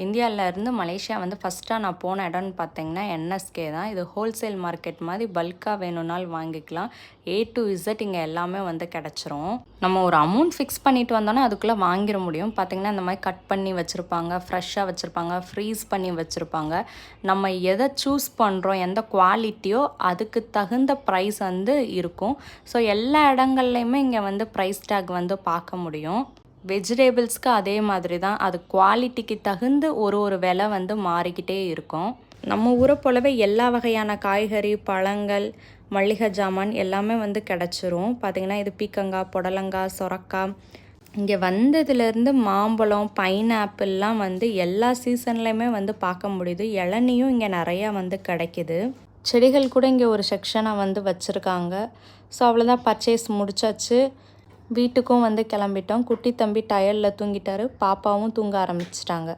இந்தியாவிலேருந்து மலேசியா வந்து ஃபஸ்ட்டாக நான் போன இடம்னு பார்த்தீங்கன்னா என்எஸ்கே தான். இது ஹோல்சேல் மார்க்கெட் மாதிரி பல்காக வேணும்னாலும் வாங்கிக்கலாம். A to Z இங்கே எல்லாமே வந்து கிடச்சிரும். நம்ம ஒரு அமௌண்ட் ஃபிக்ஸ் பண்ணிட்டு வந்தோன்னா அதுக்குள்ளே வாங்கிட முடியும். பார்த்திங்கன்னா இந்த மாதிரி கட் பண்ணி வச்சுருப்பாங்க, ஃப்ரெஷ்ஷாக வச்சுருப்பாங்க, ஃப்ரீஸ் பண்ணி வச்சுருப்பாங்க. நம்ம எதை சூஸ் பண்ணுறோம், எந்த குவாலிட்டியோ அதுக்கு தகுந்த ப்ரைஸ் வந்து இருக்கும். ஸோ எல்லா இடங்கள்லையுமே இங்கே வந்து ப்ரைஸ் டேக் வந்து பார்க்க முடியும். வெஜிடேபிள்ஸ்க்கு அதே மாதிரி தான், அது குவாலிட்டிக்கு தகுந்து ஒரு விலை வந்து மாறிக்கிட்டே இருக்கும். நம்ம ஊரை போலவே எல்லா வகையான காய்கறி, பழங்கள், மளிகை ஜாமான் எல்லாமே வந்து கிடச்சிரும். பார்த்திங்கன்னா இது பீக்கங்காய், புடலங்காய், சொரக்காய். இங்கே வந்ததுலேருந்து மாம்பழம், பைனாப்பிள்லாம் வந்து எல்லா சீசன்லேயுமே வந்து பார்க்க முடியுது. இளநியும் இங்கே நிறையா வந்து கிடைக்கிது. செடிகள் கூட இங்கே ஒரு செக்ஷனாக வந்து வச்சுருக்காங்க. ஸோ அவ்வளோதான், பர்ச்சேஸ் முடிச்சாச்சு. வீட்டுக்கும் வந்து கிளம்பிட்டோம். குட்டி தம்பி டயரில் தூங்கிட்டாரு, பாப்பாவும் தூங்க ஆரம்பிச்சிட்டாங்க.